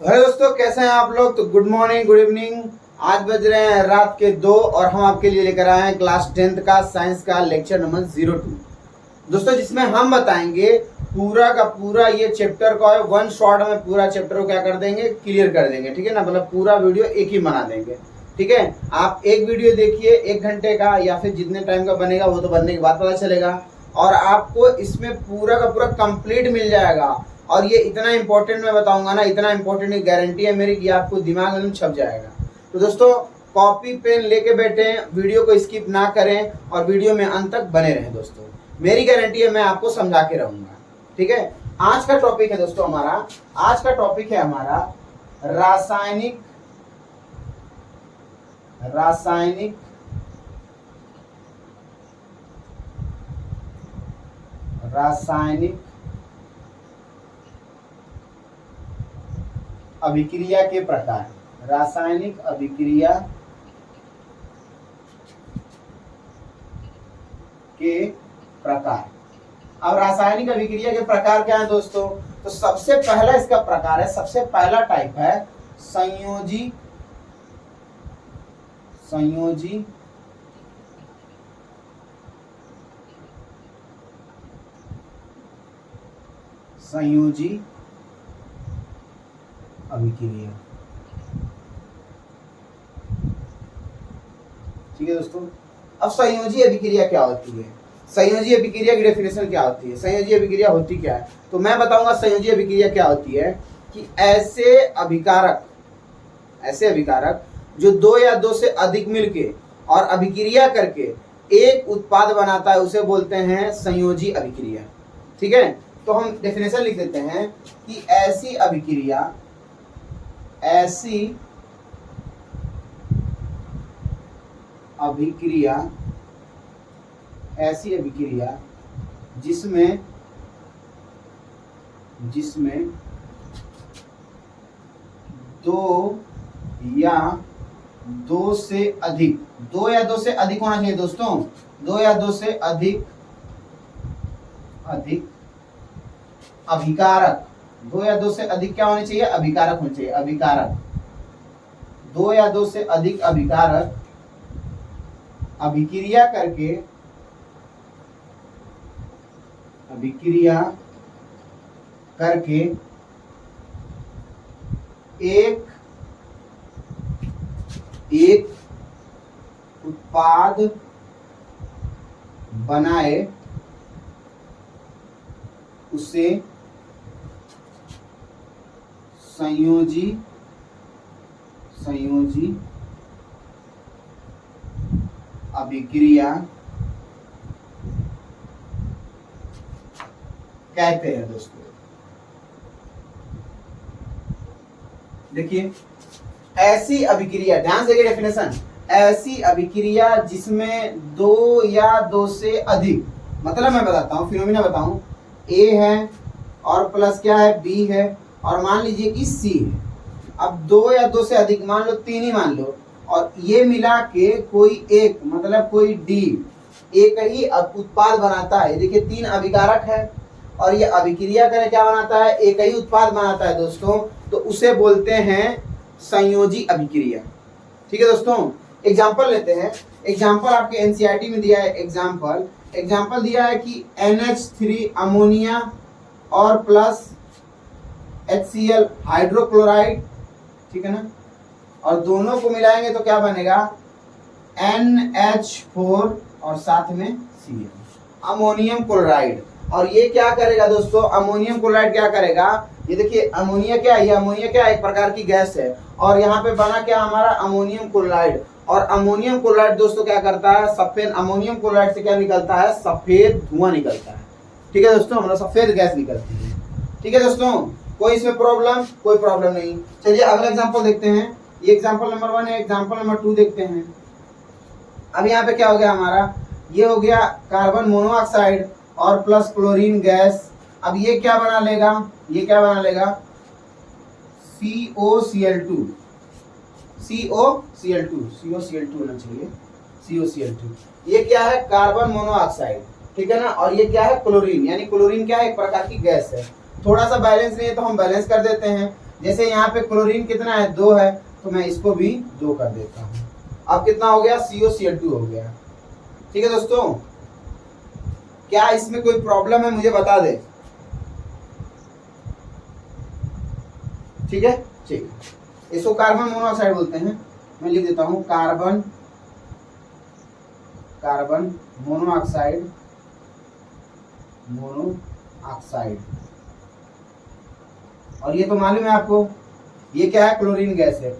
Hello दोस्तों, कैसे हैं आप लोग। तो गुड मॉर्निंग, गुड इवनिंग। आज बज रहे हैं रात के 2 और हम आपके लिए लेकर आए हैं क्लास 10th का साइंस का लेक्चर नंबर 02 दोस्तों, जिसमें हम बताएंगे पूरा का पूरा ये चैप्टर का है। वन शॉट में पूरा चैप्टर को क्या कर देंगे, क्लियर कर देंगे। ठीक है ना, मतलब पूरा वीडियो एक ही बना देंगे। ठीक है, आप एक वीडियो देखिए 1 घंटे का या फिर जितने टाइम का बनेगा वो तो बनने के बाद पता चलेगा, और आपको इसमें पूरा का पूरा कंप्लीट मिल जाएगा। और ये इतना इंपॉर्टेंट मैं बताऊंगा ना, इतना इंपॉर्टेंट गारंटी है मेरी कि आपको दिमाग में छप जाएगा। तो दोस्तों, कॉपी पेन लेके बैठे, वीडियो को स्किप ना करें और वीडियो में अंत तक बने रहें। दोस्तों मेरी गारंटी है, मैं आपको समझा के रहूंगा। ठीक है, आज का टॉपिक है दोस्तों हमारा, आज का टॉपिक है हमारा रासायनिक रासायनिक रासायनिक अभिक्रिया के प्रकार। रासायनिक अभिक्रिया के प्रकार। अब रासायनिक अभिक्रिया के प्रकार क्या है दोस्तों? तो सबसे पहला इसका प्रकार है, सबसे पहला टाइप है संयोजी संयोजी संयोजी अभिक्रिया। ठीक है दोस्तों, अब संयोजी अभिक्रिया क्या होती है, संयोजी अभिक्रिया की डेफिनेशन क्या होती है, संयोजी अभिक्रिया होती क्या है, तो मैं बताऊंगा संयोजी अभिक्रिया क्या होती है कि ऐसे अभिकारक जो 2 या 2 से अधिक मिलके और अभिक्रिया करके एक उत्पाद बनाता है, उसे बोलते हैं संयोजी अभिक्रिया। ठीक है, तो हम डेफिनेशन लिख देते हैं कि ऐसी अभिक्रिया जिसमें 2 या 2 से अधिक, 2 या 2 से अधिक होना चाहिए दोस्तों, 2 या 2 से अधिक अभिकारक, 2 या 2 से अधिक क्या होने चाहिए, अभिकारक होने चाहिए, अभिकारक। 2 या 2 से अधिक अभिकारक अभिक्रिया करके एक उत्पाद बनाए, उसे संयोजी अभिक्रिया कहते हैं दोस्तों। देखिए, ऐसी अभिक्रिया, ध्यान से डेफिनेशन, ऐसी अभिक्रिया जिसमें 2 या 2 से अधिक, मतलब मैं बताता हूं, फिनोमिना बताऊं, ए है और प्लस क्या है, बी है, और मान लीजिए कि सी है। अब 2 या 2 से अधिक, मान लो 3 ही मान लो, और ये मिला के कोई एक, मतलब कोई डी एक ही उत्पाद बनाता है। देखिए 3 अभिकारक है और ये अभिक्रिया करे क्या बनाता है, एक ही उत्पाद बनाता है दोस्तों, तो उसे बोलते हैं संयोजी अभिक्रिया। ठीक है दोस्तों, एग्जाम्पल लेते हैं। एग्जाम्पल आपके एनसीईआरटी में दिया है, एग्जाम्पल दिया है कि NH3 अमोनिया और प्लस HCl हाइड्रोक्लोराइड। ठीक है ना, और दोनों को मिलाएंगे तो क्या बनेगा, NH4 और साथ में Cl, अमोनियम क्लोराइड। और ये क्या करेगा दोस्तों, अमोनियम क्लोराइड क्या करेगा, ये देखिए अमोनिया क्या है, ये अमोनिया क्या है, एक प्रकार की गैस है, और यहाँ पे बना क्या हमारा अमोनियम क्लोराइड। और अमोनियम क्लोराइड दोस्तों क्या करता है, सफेद, अमोनियम क्लोराइड से क्या निकलता है, सफेद धुआं निकलता है। ठीक है दोस्तों, मतलब सफेद गैस निकलती है। ठीक है दोस्तों, कोई इसमें प्रॉब्लम, कोई प्रॉब्लम नहीं। चलिए अगला एग्जांपल देखते हैं। ये एग्जांपल नंबर 1 है, एग्जांपल नंबर 2 देखते हैं। अब यहाँ पे क्या हो गया हमारा, ये हो गया कार्बन मोनोऑक्साइड और प्लस क्लोरीन गैस। अब ये क्या बना लेगा, COCl2 होना चाहिए, COCl2। ये क्या है, कार्बन मोनोऑक्साइड। ठीक है ना, और ये क्या है, क्लोरीन, यानी क्लोरीन क्या है, एक प्रकार की गैस है। थोड़ा सा बैलेंस नहीं है तो हम बैलेंस कर देते हैं। जैसे यहाँ पे क्लोरीन कितना है, 2 है, तो मैं इसको भी 2 कर देता हूँ। अब कितना हो गया, COCl2 हो गया। ठीक है दोस्तों, क्या इसमें कोई प्रॉब्लम है मुझे बता दे। ठीक है, ठीक है। इसको कार्बन मोनोऑक्साइड बोलते हैं। मैं लिख देता हूं कार्बन मोनोऑक्साइड। और ये तो मालूम है आपको, ये क्या है, क्लोरीन गैस है,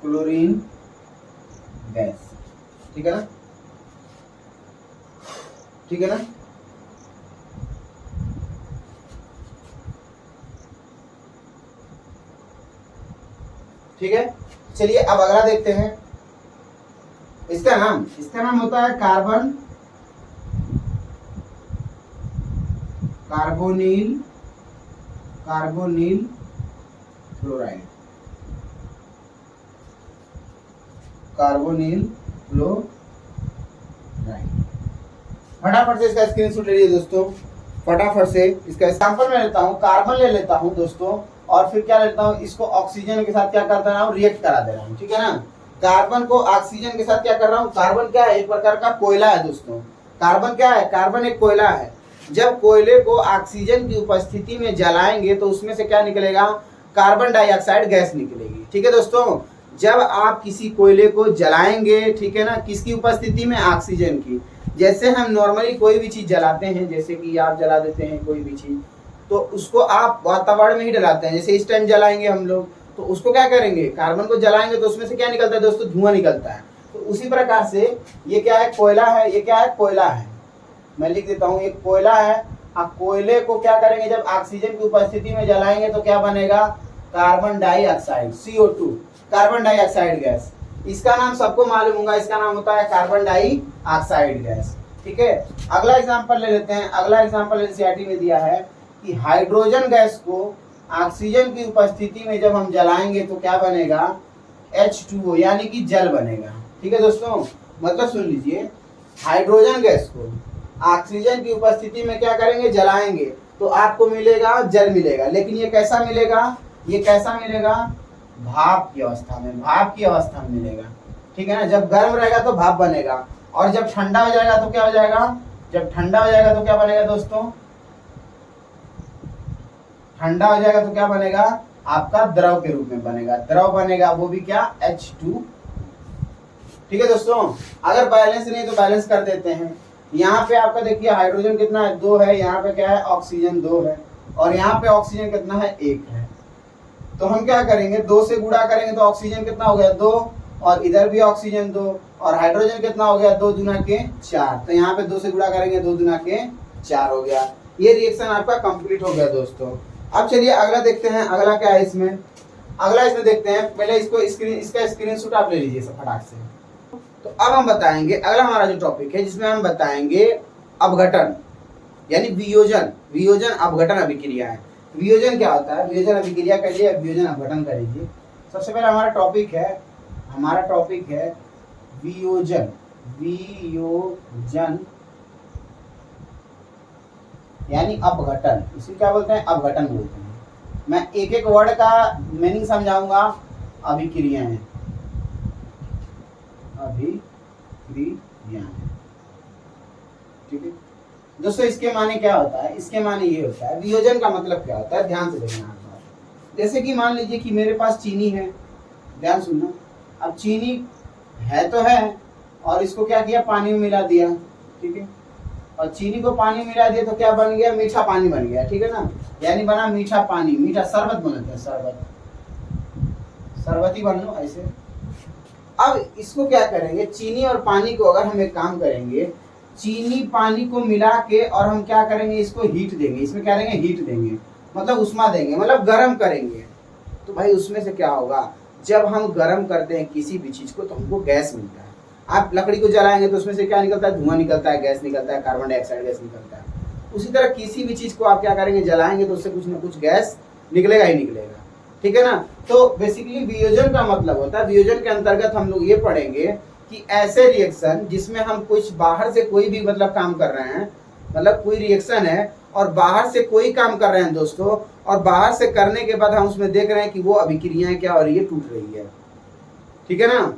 क्लोरीन गैस। ठीक है ना, ठीक है ना। ठीक है, चलिए अब अगला देखते हैं। इसका नाम होता है कार्बोनिल फ्लोराइड। फटाफट से इसका स्क्रीनशॉट ले लीजिए दोस्तों, फटाफट से इसका एग्जांपल मैं लेता हूँ, कार्बन ले लेता हूँ दोस्तों, और फिर क्या लेता हूँ, इसको ऑक्सीजन के साथ क्या कर दे रहा हूँ, रिएक्ट करा दे रहा हूँ। ठीक है ना, कार्बन को ऑक्सीजन के साथ क्या कर रहा हूँ, कार्बन क्या है, एक प्रकार का कोयला है दोस्तों। कार्बन क्या है, कार्बन एक कोयला है। जब कोयले को ऑक्सीजन की उपस्थिति में जलाएंगे तो उसमें से क्या निकलेगा, कार्बन डाइऑक्साइड गैस निकलेगी। ठीक है दोस्तों, जब आप किसी कोयले को जलाएंगे, ठीक है ना, किसकी उपस्थिति में, ऑक्सीजन की। जैसे हम नॉर्मली कोई भी चीज जलाते हैं, जैसे कि आप जला देते हैं कोई भी चीज, तो उसको आप वातावरण में ही जलाते हैं। जैसे इस टाइम जलाएंगे हम लोग, तो उसको क्या करेंगे, कार्बन को जलाएंगे तो उसमें से क्या निकलता है दोस्तों, धुआं निकलता है। तो उसी प्रकार से ये क्या है, कोयला है। ये क्या है, कोयला है। मैं लिख देता हूँ, ये कोयला है। अब कोयले को क्या करेंगे, जब ऑक्सीजन की उपस्थिति में जलाएंगे तो क्या बनेगा, carbon dioxide, CO2, carbon dioxide gas. इसका नाम सबको मालूम होगा, इसका नाम होता है कार्बन डाइऑक्साइड गैस। ठीक है, अगला एग्जांपल ले लेते हैं। अगला एग्जांपल एनसीईआरटी में दिया है कि हाइड्रोजन गैस को ऑक्सीजन की उपस्थिति में जब हम जलाएंगे तो क्या बनेगा, H2O, यानी कि जल बनेगा। ठीक है दोस्तों, मतलब सुन लीजिए, हाइड्रोजन गैस को ऑक्सीजन की उपस्थिति में क्या करेंगे, जलाएंगे तो आपको मिलेगा, जल मिलेगा। लेकिन ये कैसा मिलेगा, ये कैसा मिलेगा, भाप की अवस्था में, भाप की अवस्था में मिलेगा। ठीक है ना, जब गर्म रहेगा तो भाप बनेगा, और जब ठंडा हो जाएगा तो क्या हो जाएगा, जब ठंडा हो जाएगा तो क्या बनेगा दोस्तों, ठंडा हो जाएगा तो क्या बनेगा, आपका द्रव के रूप में बनेगा, द्रव बनेगा, वो भी क्या, H2। ठीक है दोस्तों, अगर बैलेंस नहीं तो बैलेंस कर देते हैं। यहाँ पे आपका देखिए हाइड्रोजन कितना है, 2 है, यहाँ पे क्या है, ऑक्सीजन 2 है, और यहाँ पे ऑक्सीजन कितना है, 1 है। तो हम क्या करेंगे, 2 से गुणा करेंगे तो ऑक्सीजन कितना हो गया, 2, और इधर भी ऑक्सीजन 2, और हाइड्रोजन कितना हो गया, 2 दूना के 4। तो यहाँ पे 2 से गुणा करेंगे, 2 दूना के 4 हो गया। ये रिएक्शन आपका कंप्लीट हो गया दोस्तों। अब चलिए अगला देखते हैं, अगला क्या है इसमें, अगला इसमें देखते हैं। पहले इसको इसका स्क्रीनशॉट आप ले लीजिए फटाक से। तो अब हम बताएंगे, अगला हमारा जो टॉपिक है जिसमें हम बताएंगे अपघटन, यानी वियोजन अपघटन अभिक्रिया है। वियोजन क्या होता है, वियोजन अभिक्रिया करिए, वियोजन अपघटन करिए। सबसे पहले हमारा टॉपिक है वियोजन यानी अपघटन। इसे क्या बोलते हैं, अपघटन बोलते हैं। मैं एक एक वर्ड का मीनिंग समझाऊंगा। अभिक्रियाएं, ठीक है दोस्तों। इसके माने क्या होता है, इसके माने ये होता है, वियोजन का मतलब क्या होता है, ध्यान से देखना। जैसे कि मान लीजिए कि मेरे पास चीनी है, ध्यान सुनना। अब चीनी है तो है, और इसको क्या किया, पानी में मिला दिया। ठीक है, और चीनी को पानी में मिला दिया तो क्या बन गया, मीठा पानी बन गया। ठीक है ना, यानी बना मीठा पानी, मीठा शरबत बनाते हैं, शरबती बन लो ऐसे। अब इसको क्या करेंगे, चीनी और पानी को अगर हम एक काम करेंगे, चीनी पानी को मिला के और हम क्या करेंगे, इसको हीट देंगे। इसमें क्या देंगे, हीट देंगे, मतलब उष्मा देंगे, मतलब गर्म करेंगे। तो भाई उसमें से क्या होगा, जब हम गर्म करते हैं किसी भी चीज को तो हमको गैस मिलता है। आप लकड़ी को जलाएंगे तो उसमें से क्या निकलता है, धुआं निकलता है, गैस निकलता है, कार्बन डाइऑक्साइड गैस निकलता है। उसी तरह किसी भी चीज को आप क्या करेंगे, जलाएंगे तो उससे कुछ ना कुछ गैस निकलेगा ही निकलेगा। ठीक है ना, तो बेसिकली वियोजन का मतलब होता है, वियोजन के अंतर्गत हम लोग ये पढ़ेंगे कि ऐसे रिएक्शन जिसमें हम कुछ बाहर से कोई भी मतलब काम कर रहे हैं, मतलब कोई रिएक्शन है और बाहर से कोई काम कर रहे हैं दोस्तों, और बाहर से करने के बाद हम उसमें देख रहे हैं कि वो अभिक्रियाएं क्या हो रही है, टूट रही है। ठीक है ना,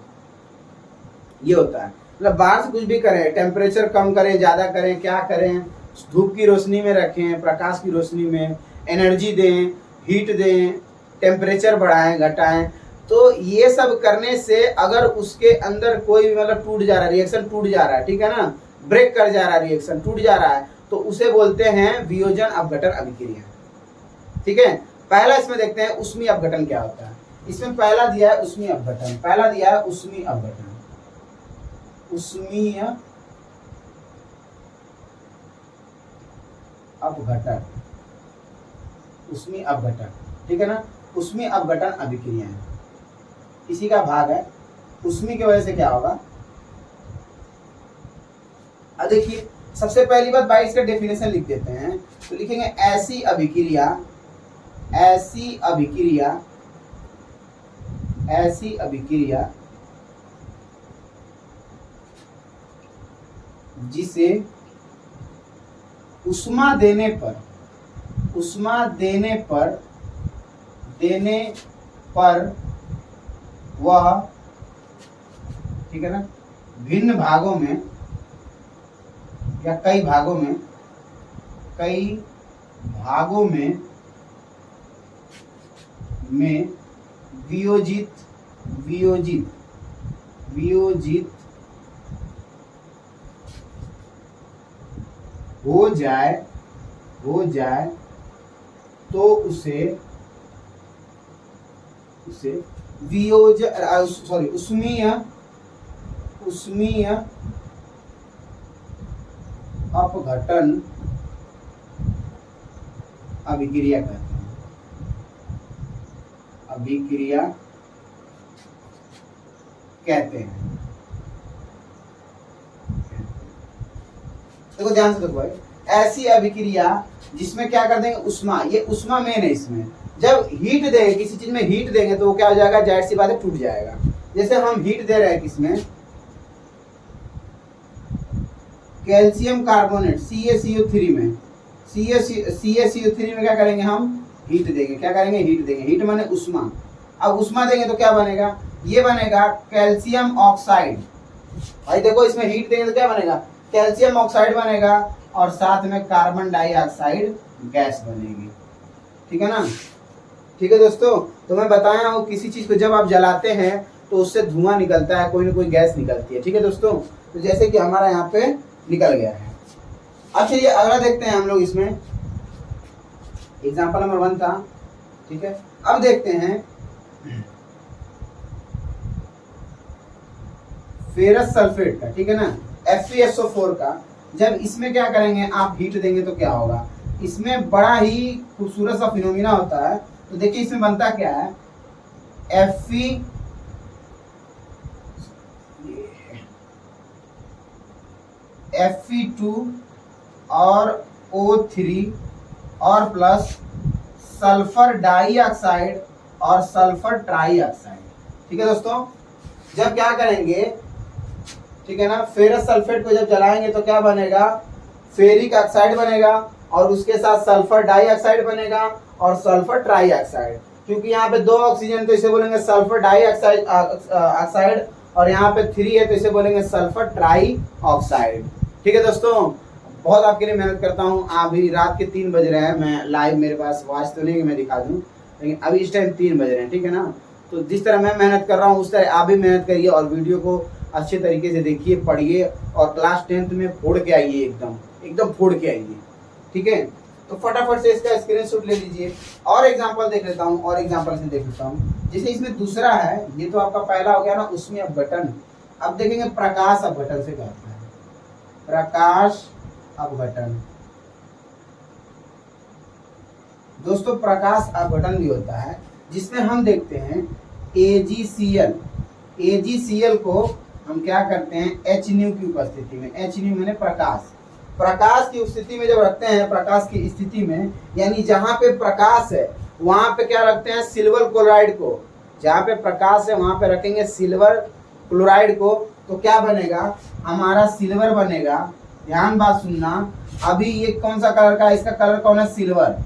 ये होता है। मतलब बाहर से कुछ भी करें, टेम्परेचर कम करें, ज़्यादा करें, क्या करें, धूप की रोशनी में रखें, प्रकाश की रोशनी में, एनर्जी दें, हीट दें, टेम्परेचर बढ़ाएं घटाएं, तो ये सब करने से अगर उसके अंदर कोई मतलब टूट जा रहा है, रिएक्शन टूट जा रहा है, ठीक है ना, ब्रेक कर जा रहा है, रिएक्शन टूट जा रहा है, तो उसे बोलते हैं वियोजन अपघटन अभिक्रिया। ठीक है, पहला इसमें देखते हैं ऊष्मीय अपघटन क्या होता है। इसमें पहला दिया है ऊष्मीय अपघटन, पहला दिया है ऊष्मीय अपघटन, ऊष्मीय अपघटन, ऊष्मीय अपघटन। ठीक है ना, ऊष्मीय अपघटन अभिक्रिया है, इसी का भाग है। ऊष्मीय की वजह से क्या होगा, अब देखिए सबसे पहली बात भाई इसका डेफिनेशन लिख देते हैं। तो लिखेंगे ऐसी अभिक्रिया, ऐसी अभिक्रिया, ऐसी अभिक्रिया जिसे ऊष्मा देने पर, ऊष्मा देने पर वह, ठीक है ना, भिन्न भागों में या कई भागों में, कई भागों में वियोजित हो जाए तो उसे ऊष्मीय अपघटन अभिक्रिया कहते हैं, अभिक्रिया कहते हैं। देखो ध्यान से देखो भाई, ऐसी अभिक्रिया जिसमें क्या कर देंगे, ऊष्मा, ये ऊष्मा मेन है इसमें, जब हीट देंगे किसी चीज में, हीट देंगे तो वो क्या हो जाएगा, जाहिर सी बात है टूट जाएगा। जैसे हम हीट दे रहे हैं किसमें, कैल्शियम कार्बोनेट CaCO3 में, CaCO3 में क्या करेंगे हम, हीट देंगे, क्या करेंगे, हीट देंगे, हीट माने ऊष्मा। अब ऊष्मा देंगे तो क्या बनेगा, ये बनेगा कैल्शियम ऑक्साइड। भाई देखो इसमें हीट देंगे तो क्या बनेगा, कैल्शियम ऑक्साइड बनेगा और साथ में कार्बन डाइऑक्साइड गैस बनेगी। ठीक है ना, ठीक है दोस्तों। तो मैं बताया हूँ किसी चीज को जब आप जलाते हैं तो उससे धुआं निकलता है, कोई ना कोई गैस निकलती है। ठीक है दोस्तों, तो जैसे कि हमारा यहाँ पे निकल गया है। अब चलिए अगला देखते हैं हम लोग, इसमें एग्जाम्पल नंबर 1 था। ठीक है, अब देखते हैं फेरस सल्फेट का, ठीक है ना, FeSO4 का। जब इसमें क्या करेंगे, आप हीट देंगे तो क्या होगा, इसमें बड़ा ही खूबसूरत सा फिनोमिना होता है। तो देखिए इसमें बनता क्या है, Fe2 और O3 और प्लस सल्फर डाइऑक्साइड और सल्फर ट्राइऑक्साइड। ठीक है दोस्तों, जब क्या करेंगे, ठीक है ना, फेरस सल्फेट को जब जलाएंगे तो क्या बनेगा, फेरिक ऑक्साइड बनेगा और उसके साथ सल्फर डाइऑक्साइड बनेगा और सल्फर ट्राइऑक्साइड। क्योंकि यहाँ पे 2 ऑक्सीजन तो इसे बोलेंगे सल्फर डाइऑक्साइड ऑक्साइड और यहाँ पे 3 है तो इसे बोलेंगे सल्फर ट्राइऑक्साइड। ठीक है दोस्तों, बहुत आपके लिए मेहनत करता हूँ। अभी रात के 3 बज रहे हैं, मैं लाइव, मेरे पास वॉच तो नहीं कि मैं दिखा दूँ, लेकिन अभी इस टाइम 3 बज रहे हैं। ठीक है ना, तो जिस तरह मैं मेहनत कर रहा हूँ उस तरह आप भी मेहनत करिए और वीडियो को अच्छे तरीके से देखिए, पढ़िए और क्लास 10th में फोड़ के आइए, एकदम फोड़ के आइए। ठीक है, तो फटाफट से इसका स्क्रीनशॉट ले लीजिए। और एग्जांपल देख लेता हूँ, और एग्जांपल से देख लेता हूँ। जैसे इसमें दूसरा है, ये तो आपका पहला हो गया ना, उसमें अपघटन। अब देखेंगे प्रकाश अपघटन से क्या होता है, प्रकाश अपघटन। दोस्तों प्रकाश अपघटन भी होता है जिसमें हम देखते हैं AgCl को हम क्या करते हैं, HNu की उपस्थिति में, HNu माने प्रकाश की स्थिति में जब रखते हैं, प्रकाश की स्थिति में यानी जहां पे प्रकाश है वहां पे क्या रखते हैं, सिल्वर क्लोराइड को। जहां पे प्रकाश है वहां पे रखेंगे सिल्वर क्लोराइड को, तो क्या बनेगा, हमारा सिल्वर बनेगा। ध्यान बात सुनना, अभी ये कौन सा कलर का है, इसका कलर कौन है, सिल्वर।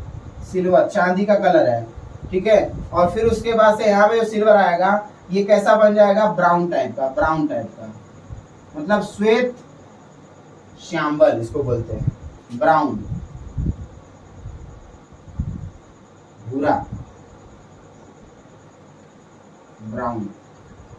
सिल्वर, चांदी का कलर है, ठीक है। और फिर उसके बाद से यहाँ पे जो सिल्वर आएगा ये कैसा बन जाएगा, ब्राउन टाइप का, ब्राउन टाइप का, मतलब श्वेत श्यामल इसको बोलते हैं, ब्राउन, भूरा, ब्राउन,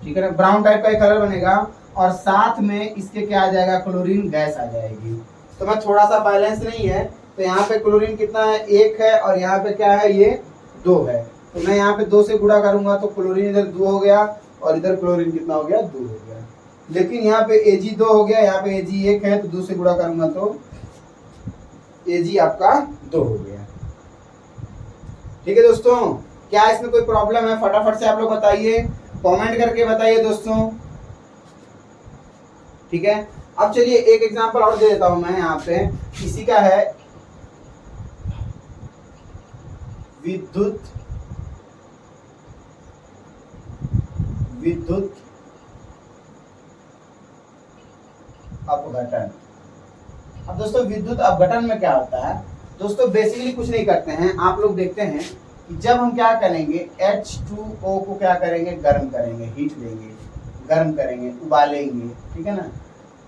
ठीक है ना, ब्राउन टाइप का एक कलर बनेगा। और साथ में इसके क्या आ जाएगा, क्लोरीन गैस आ जाएगी। तो मैं थोड़ा सा बैलेंस नहीं है, तो यहाँ पे क्लोरीन कितना है, 1 है, और यहाँ पे क्या है, ये 2 है। तो मैं यहाँ पे 2 से गुणा करूंगा तो क्लोरीन इधर 2 हो गया, और इधर क्लोरीन कितना हो गया, 2 हो गया। लेकिन यहाँ पे Ag 2 हो गया, यहाँ पे Ag 1 है, तो 2 से गुणा करूंगा तो Ag आपका 2 हो गया। ठीक है दोस्तों, क्या इसमें कोई प्रॉब्लम है, फटाफट से आप लोग बताइए, कमेंट करके बताइए दोस्तों, ठीक है। अब चलिए एक एग्जांपल और दे देता हूं मैं यहाँ पे, इसी का है विद्युत अपघटन। अब दोस्तों विद्युत अपघटन में क्या होता है दोस्तों, बेसिकली कुछ नहीं करते हैं, आप लोग देखते हैं कि जब हम क्या करेंगे, H2O को क्या करेंगे, गर्म करेंगे, हीट देंगे, गर्म करेंगे, उबालेंगे, ठीक है ना,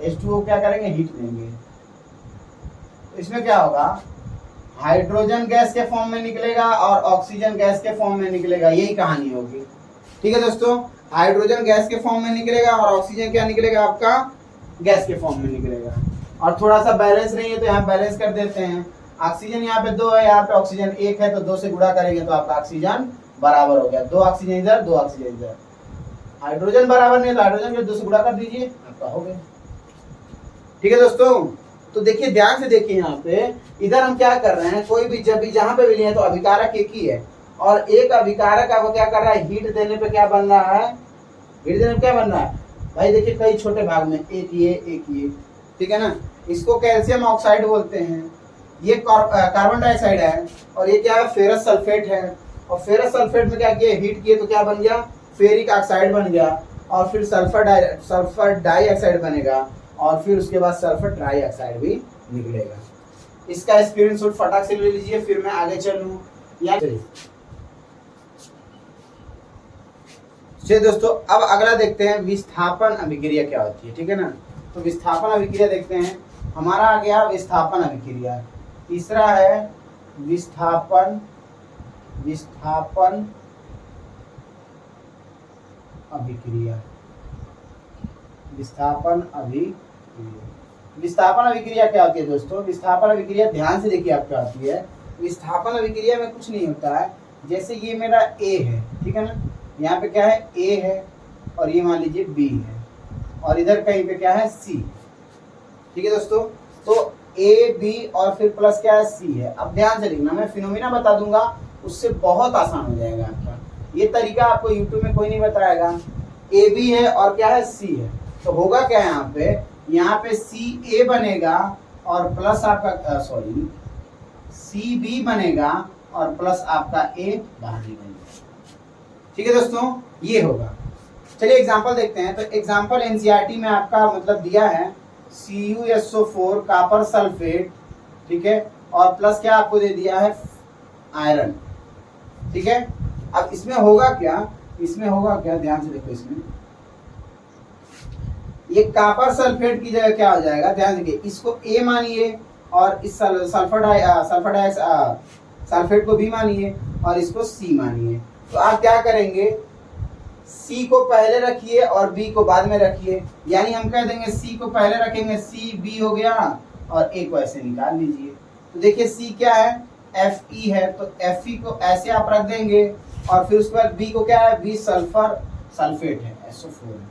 H2O क्या करेंगे, हीट देंगे, तो इसमें क्या होगा, हाइड्रोजन गैस के फॉर्म में निकलेगा और ऑक्सीजन गैस के फॉर्म में निकलेगा, यही कहानी होगी। ठीक है दोस्तों, हाइड्रोजन गैस के फॉर्म में निकलेगा और ऑक्सीजन क्या निकलेगा, आपका गैस के फॉर्म में निकलेगा। और थोड़ा सा बैलेंस नहीं है तो यहाँ बैलेंस कर देते हैं, ऑक्सीजन यहाँ पे 2 है, यहाँ पे ऑक्सीजन 1 है, तो 2 से गुणा करेंगे तो आपका ऑक्सीजन बराबर हो गया, 2 ऑक्सीजन इधर, 2 ऑक्सीजन इधर। हाइड्रोजन बराबर नहीं है तो हाइड्रोजन के 2 से गुणा कर दीजिए, आपका हो गया। ठीक है दोस्तों, तो देखिए ध्यान से देखिए, यहाँ पे इधर हम क्या कर रहे हैं, कोई भी जब भी जहां पे भी लिए तो अभिकारक एक ही है, और एक अभिकारक आपको क्या कर रहा है, हीट देने पे क्या बन रहा है, हीट देने पे क्या बन रहा है भाई, देखिए कई छोटे भाग में, एक ये, ठीक है ना। इसको कैल्शियम ऑक्साइड बोलते हैं, ये कार्बन डाइऑक्साइड है, और ये क्या है, फेरस सल्फेट है। और फेरस सल्फेट में क्या किया, हीट किए तो क्या बन गया, फेरिक ऑक्साइड बन गया, और फिर सल्फर डाइऑक्साइड बनेगा, और फिर उसके बाद सल्फर ट्राइऑक्साइड भी निकलेगा। इसका स्क्रीनशॉट फटाक से ले लीजिए, फिर मैं आगे चलूं। या चलिए दोस्तों, अब अगला देखते हैं विस्थापन अभिक्रिया क्या होती है, ठीक है ना। तो विस्थापन अभिक्रिया देखते हैं, हमारा आ गया विस्थापन अभिक्रिया। तीसरा है विस्थापन अभिक्रिया, विस्थापन अभिक्रिया क्या होती है दोस्तों, विस्थापन अभिक्रिया ध्यान से देखिए आप क्या होती है। विस्थापन अभिक्रिया में कुछ नहीं होता है, जैसे ये मेरा A है, ठीक है ना, यहाँ पे क्या है, A है, और ये मान लीजिए B है, और इधर कहीं पे क्या है, C, ठीक है दोस्तों। तो A B और फिर प्लस क्या है, C है। अब ध्यान से लिखना, मैं फिनोमिना बता दूंगा, उससे बहुत आसान हो जाएगा आपका। ये तरीका आपको यूट्यूब में कोई नहीं बताएगा। A B है और क्या है, C है, तो होगा क्या यहाँ पे CA बनेगा और प्लस आपका CB बनेगा और प्लस आपका A बाहर निकलेगा। ठीक है दोस्तों, ये होगा। चलिए एग्जांपल देखते हैं। तो एग्जांपल एनसीईआरटी में आपका मतलब दिया है CuSO4 कॉपर सल्फेट, ठीक है, और प्लस क्या आपको दे दिया है, आयरन, ठीक है। अब इसमें होगा क्या, ध्यान से देखो, इसमें ये कॉपर सल्फेट की जगह क्या हो जाएगा, ध्यान देखिए, इसको A मानिए और इस सल्फेट को B मानिए और इसको C मानिए। तो आप क्या करेंगे, C को पहले रखिए और B को बाद में रखिए, यानी हम कह देंगे C को पहले रखेंगे, CB हो गया, और A को ऐसे निकाल लीजिए। तो देखिए C क्या है, Fe है, तो Fe को ऐसे आप रख देंगे, और फिर उसके बाद B को क्या है, B सल्फर सल्फेट है, SO4 है,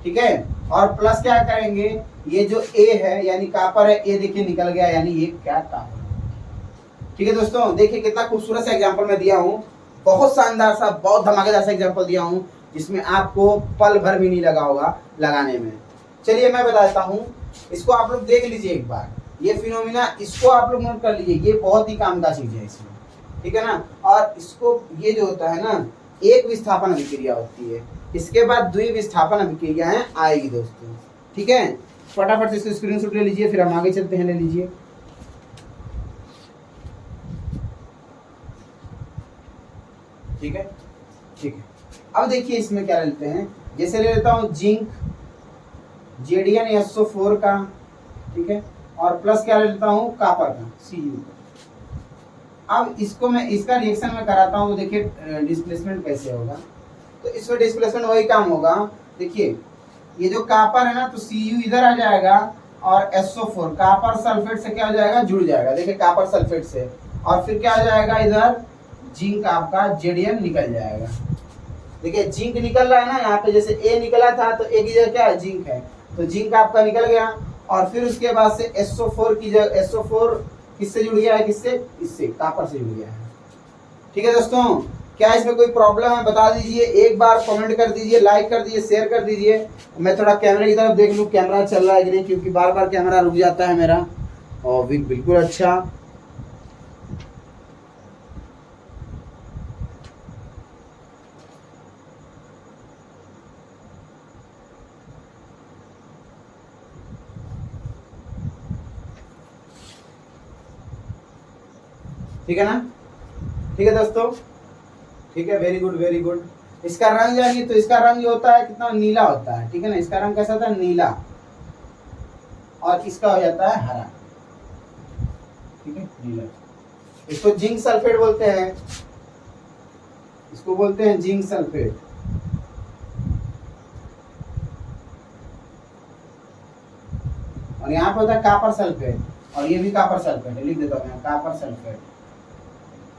ठीक है। और प्लस क्या करेंगे, ये जो A है यानी कॉपर है, A देखिए निकल गया, यानी ये क्या कॉपर। ठीक है दोस्तों, देखिए कितना खूबसूरत सा एग्जांपल मैं दिया हूँ, बहुत शानदार सा, बहुत धमाकेदार सा एग्जांपल दिया हूँ, जिसमें आपको पल भर भी नहीं लगा होगा लगाने में। चलिए मैं बताता हूँ, इसको आप लोग देख लीजिए एक बार, ये फिनोमिना, इसको आप लोग नोट कर लीजिए, ये बहुत ही काम का चीज है इसमें, ठीक है ना। और इसको, ये जो होता है ना, एक विस्थापन अभिक्रिया होती है, इसके बाद द्वि विस्थापन अभिक्रियाएं आएगी दोस्तों, ठीक है। फटाफट से इसको स्क्रीनशॉट ले लीजिए, फिर हम आगे चलते हैं, ले लीजिए। ठीक है, ठीक है। अब देखिए इसमें क्या लेते हैं, जैसे ले लेता हूँ जिंक JdNaSO4 का, ठीक है, और प्लस क्या ले लेता हूँ कापर का Cu। अब इसको मैं इसका रिएक्शन में कराता हूँ तो देखिए डिस्प्लेसमेंट कैसे होगा। तो इसमें डिस्प्लेसमेंट वही काम होगा, देखिए ये जो कापर है ना तो Cu इधर आ जाएगा और SO4 कापर सल्फेट से क्या हो जाएगा, जुड़ जाएगा, देखिए कापर सल्फेट से, और फिर क्या हो जाएगा इधर जिंक आपका JDN निकल जाएगा। देखिए जिंक निकल रहा है ना, यहाँ पे जैसे A निकला था तो A की जगह क्या है, जिंक है, तो जिंक आपका निकल गया। और फिर उसके बाद से SO4 की जगह SO4 किससे जुड़ गया है, किससे, इससे कापर से जुड़ गया है। ठीक है दोस्तों, क्या इसमें कोई प्रॉब्लम है बता दीजिए, एक बार कमेंट कर दीजिए, लाइक कर दीजिए, शेयर कर दीजिए। मैं थोड़ा कैमरे की तरफ देख लूँ कैमरा चल रहा है कि नहीं, क्योंकि बार बार कैमरा रुक जाता है मेरा। और बिल्कुल अच्छा, ठीक है ना, ठीक है दोस्तों, ठीक है, वेरी गुड वेरी गुड। इसका रंग जानिए, तो इसका रंग जो होता है कितना नीला होता है, ठीक है ना, इसका रंग कैसा होता है, नीला, और इसका हो जाता है हरा, ठीक है, नीला। इसको जिंक सल्फेट बोलते हैं, इसको बोलते हैं जिंक सल्फेट। और यहाँ पे होता है कापर सल्फेट, और ये भी कापर सल्फेट है, लिख देता हूँ कापर सल्फेट,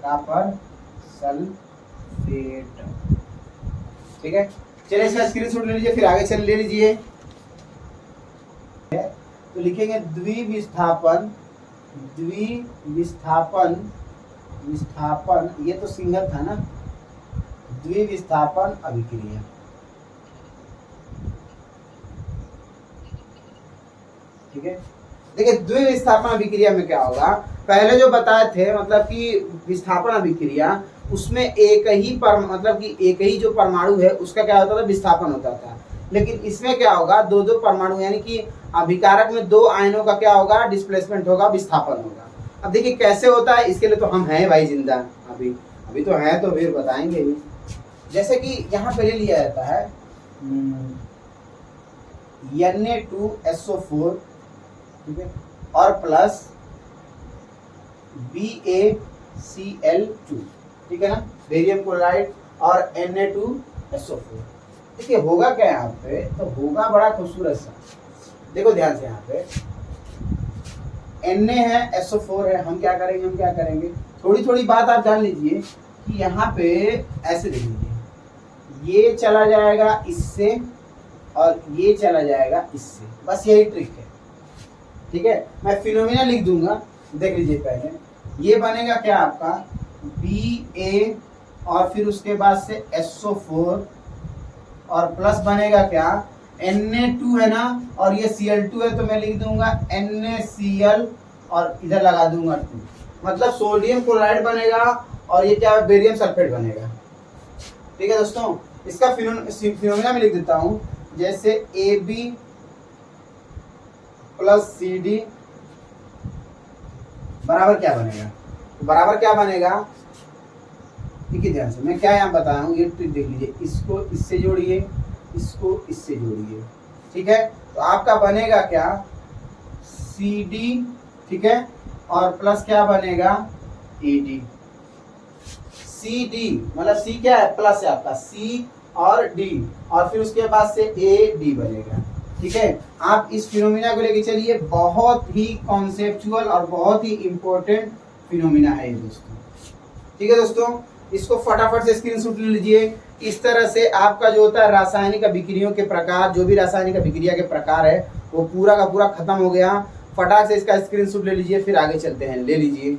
कापर सल्फेट, ठीक है। चलिए इसका स्क्रीनशॉट ले लीजिए, फिर आगे चल ले लीजिए। तो लिखेंगे द्विविस्थापन, द्विविस्थापन, विस्थापन, ये तो सिंगल था ना, द्विविस्थापन अभिक्रिया, ठीक है। देखिए द्विविस्थापन अभिक्रिया में क्या होगा, पहले जो बताए थे मतलब कि विस्थापन अभिक्रिया उसमें एक ही मतलब कि एक ही जो परमाणु है उसका क्या होता था, विस्थापन होता था। लेकिन इसमें क्या होगा, दो दो परमाणु यानी कि अभिकारक में दो आयनों का क्या होगा, डिस्प्लेसमेंट होगा, विस्थापन होगा। अब देखिए कैसे होता है, इसके लिए तो हम हैं भाई जिंदा, अभी तो हैं, तो फिर बताएंगे ही। जैसे कि यहाँ पे ले लिया जाता है Na2SO4, ठीक है, और प्लस BaCl2, ठीक है ना, बेरियम क्लोराइड और Na2SO4। देखिए होगा क्या यहाँ पे, तो होगा बड़ा खूबसूरत सा, देखो ध्यान से, यहाँ पे Na है, SO4 है, हम क्या करेंगे, थोड़ी थोड़ी बात आप जान लीजिए कि यहाँ पे ऐसे देख लीजिए, ये चला जाएगा इससे और ये चला जाएगा इससे, बस यही ट्रिक है, ठीक है। मैं फिनोमिना लिख दूंगा, देख लीजिए पहले, ये बनेगा क्या आपका Ba और फिर उसके बाद से SO4 और प्लस बनेगा क्या Na2 है ना, और ये Cl2 है, तो मैं लिख दूंगा NaCl और इधर लगा दूंगा 2, मतलब सोडियम क्लोराइड बनेगा और ये क्या बेरियम सल्फेट बनेगा, ठीक है दोस्तों। इसका फिनोमिना में लिख देता हूँ, जैसे AB प्लस CD बराबर क्या बनेगा, तो बराबर क्या बनेगा, ठीक है, ध्यान से मैं क्या यहाँ बताया हूँ, ये ट्रिक देख लीजिए, इसको इससे जोड़िए, इसको इससे जोड़िए, ठीक है, तो आपका बनेगा क्या CD, ठीक है, और प्लस क्या बनेगा AD। CD मतलब C क्या है, प्लस है आपका, C और D, और फिर उसके बाद से AD बनेगा, ठीक है। आप इस फिनोमिना को लेके चलिए, बहुत ही कॉन्सेप्चुअल और बहुत ही इंपॉर्टेंट फिनोमिना है ये दोस्तों, ठीक है दोस्तों। इसको फटाफट से स्क्रीनशॉट ले लीजिए। इस तरह से आपका जो होता है रासायनिक अभिक्रियाओं के प्रकार, जो भी रासायनिक अभिक्रिया के प्रकार है वो पूरा का पूरा खत्म हो गया। फटाक से इसका स्क्रीनशॉट ले लीजिए, फिर आगे चलते हैं, ले लीजिए।